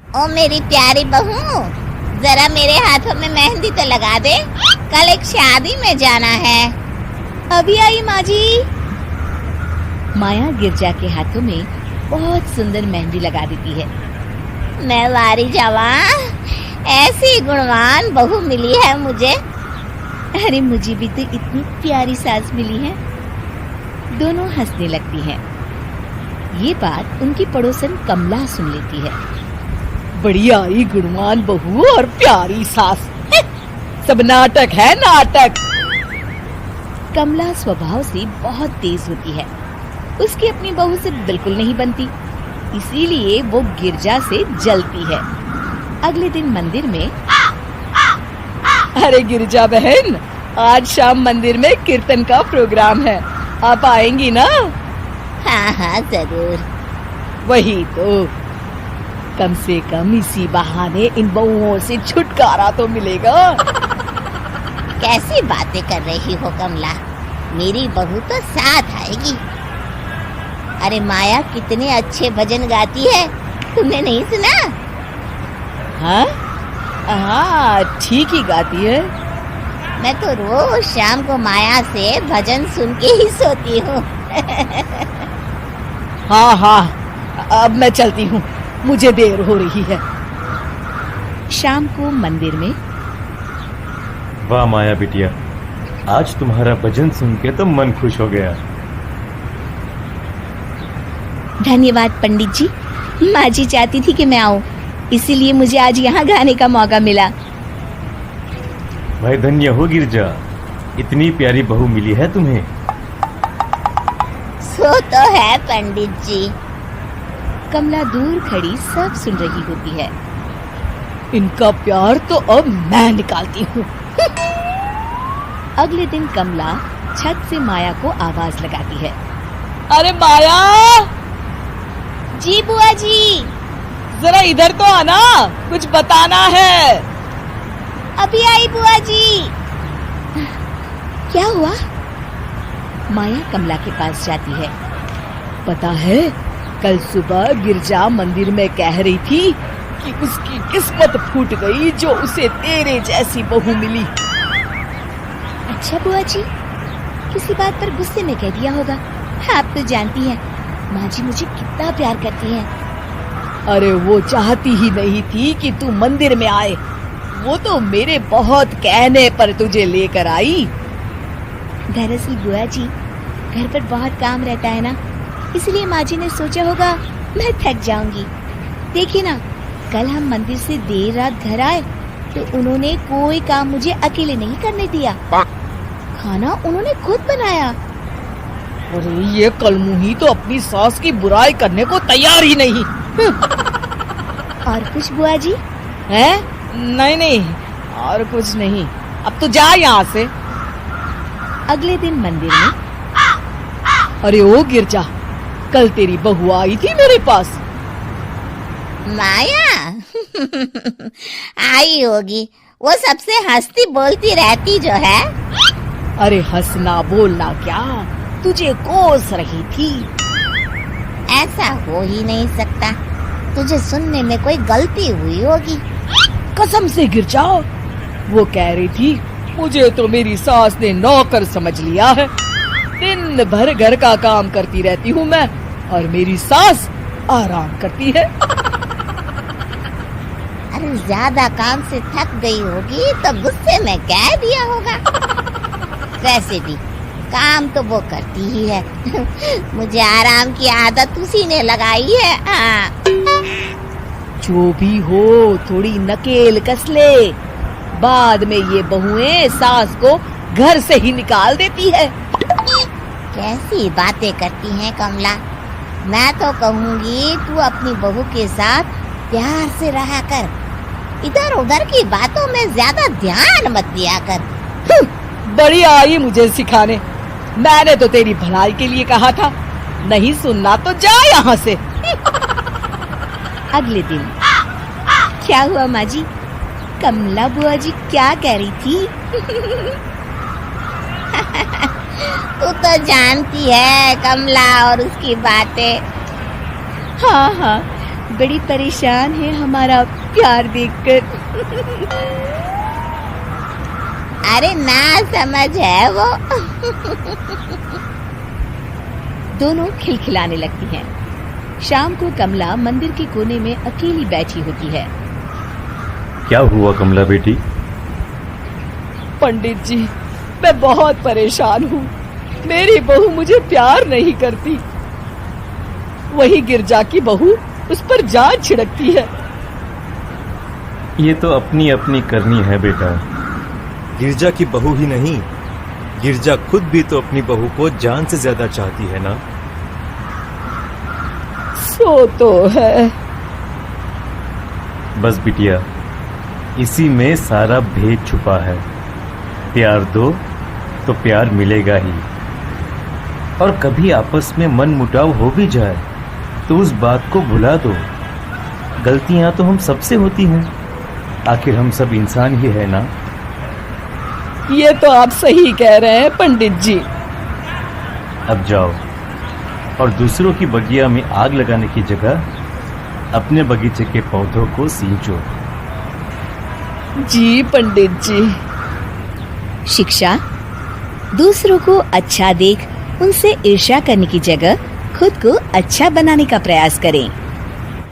ओ मेरी प्यारी बहू, जरा मेरे हाथों में मेहंदी तो लगा दे, कल एक शादी में जाना है। अभी आई माँ जी। माया गिरजा के हाथों में बहुत सुंदर मेहंदी लगा देती है। मैं वारी जावा, ऐसी गुणवान बहू मिली है मुझे। अरे मुझे भी तो इतनी प्यारी सास मिली है। दोनों हंसने लगती हैं। ये बात उनकी पड़ोसन कमला सुन लेती है। बढ़िया ही गुणवान बहू और प्यारी सास, सब नाटक है नाटक। कमला स्वभाव से बहुत तेज होती है। उसकी अपनी बहू से बिल्कुल नहीं बनती, इसीलिए वो गिरजा से जलती है। अगले दिन मंदिर में, अरे गिरजा बहन, आज शाम मंदिर में कीर्तन का प्रोग्राम है, आप आएंगी ना? हाँ हाँ जरूर। वही तो, कम से कम इसी बहाने इन बहुओं से छुटकारा तो मिलेगा। कैसी बातें कर रही हो कमला, मेरी बहू तो साथ आएगी। अरे माया कितने अच्छे भजन गाती है, तुमने नहीं सुना? हाँ हाँ, ठीक ही गाती है। मैं तो रोज शाम को माया से भजन सुन के ही सोती हूँ। हाँ हाँ, अब मैं चलती हूँ, मुझे देर हो रही है। शाम को मंदिर में, वाह माया बिटिया, आज तुम्हारा भजन सुन के तो मन खुश हो गया। धन्यवाद पंडित जी। माँ जी चाहती थी कि मैं आऊँ, इसीलिए मुझे आज यहाँ गाने का मौका मिला। भाई धन्य हो गिरजा, इतनी प्यारी बहू मिली है तुम्हें। सो तो है पंडित जी। कमला दूर खड़ी सब सुन रही होती है। इनका प्यार तो अब मैं निकालती हूँ। अगले दिन कमला छत से माया को आवाज लगाती है। अरे माया, जी बुआ जी। जरा इधर तो आना, कुछ बताना है। अभी आई बुआ जी। क्या हुआ? माया कमला के पास जाती है। पता है, कल सुबह गिरजा मंदिर में कह रही थी कि उसकी किस्मत फूट गई जो उसे तेरे जैसी बहू मिली। अच्छा बुआ जी, किसी बात पर गुस्से में कह दिया होगा। आप तो जानती हैं माँ जी मुझे कितना प्यार करती हैं। अरे वो चाहती ही नहीं थी कि तू मंदिर में आए, वो तो मेरे बहुत कहने पर तुझे लेकर आई। दरअसल बुआ जी, घर पर बहुत काम रहता है ना, इसलिए माँ जी ने सोचा होगा मैं थक जाऊंगी। देखिए ना, कल हम मंदिर से देर रात घर आए तो उन्होंने कोई काम मुझे अकेले नहीं करने दिया। खाना उन्होंने खुद बनाया। अरे ये कलमुही तो अपनी सास की बुराई करने को तैयार ही नहीं। और कुछ बुआ जी? हैं? नहीं नहीं, और कुछ नहीं, अब तो जा यहाँ से। अगले दिन मंदिर में, अरे ओ गिरजा, कल तेरी बहू आई थी मेरे पास। माया आई होगी, वो सबसे हंसती बोलती रहती जो है। अरे हंसना बोलना क्या, तुझे कोस रही थी। ऐसा हो ही नहीं सकता, तुझे सुनने में कोई गलती हुई होगी। कसम से गिरजा, वो कह रही थी मुझे तो मेरी सास ने नौकर समझ लिया है। दिन भर घर का काम करती रहती हूँ मैं, और मेरी सास आराम करती है। अरे ज्यादा काम से थक गई होगी तो गुस्से में कह दिया होगा। वैसे भी काम तो वो करती ही है। मुझे आराम की आदत उसी ने लगाई है। जो भी हो, थोड़ी नकेल कस ले, बाद में ये बहुएं सास को घर से ही निकाल देती है। कैसी बातें करती हैं कमला। मैं तो कहूँगी तू अपनी बहू के साथ प्यार से रहा कर, इधर उधर की बातों में ज्यादा ध्यान मत दिया कर। बड़ी आई मुझे सिखाने, मैंने तो तेरी भलाई के लिए कहा था, नहीं सुनना तो जा यहाँ से। अगले दिन, क्या हुआ माँ जी? कमला बुआ जी क्या कह रही थी? तू तो जानती है कमला और उसकी बातें। हाँ हाँ, बड़ी परेशान है हमारा प्यार देखकर। अरे ना समझ है वो। दोनों खिलखिलाने लगती हैं। शाम को कमला मंदिर के कोने में अकेली बैठी होती है। क्या हुआ कमला बेटी? पंडित जी, मैं बहुत परेशान हूँ। मेरी बहू मुझे प्यार नहीं करती। वही गिरजा की बहू उस पर जान छिड़कती है। ये तो अपनी अपनी करनी है बेटा। गिरजा की बहू ही नहीं, गिरजा खुद भी तो अपनी बहू को जान से ज्यादा चाहती है ना। सो तो है। बस बिटिया, इसी में सारा भेद छुपा है। प्यार दो तो प्यार मिलेगा ही। और कभी आपस में मन मुटाव हो भी जाए तो उस बात को भुला दो। गलतियां तो हम सबसे होती हैं, आखिर हम सब इंसान ही है ना। ये तो आप सही कह रहे हैं पंडित जी। अब जाओ और दूसरों की बगिया में आग लगाने की जगह अपने बगीचे के पौधों को सींचो। जी पंडित जी। शिक्षा, दूसरों को अच्छा देख उनसे ईर्ष्या करने की जगह खुद को अच्छा बनाने का प्रयास करें।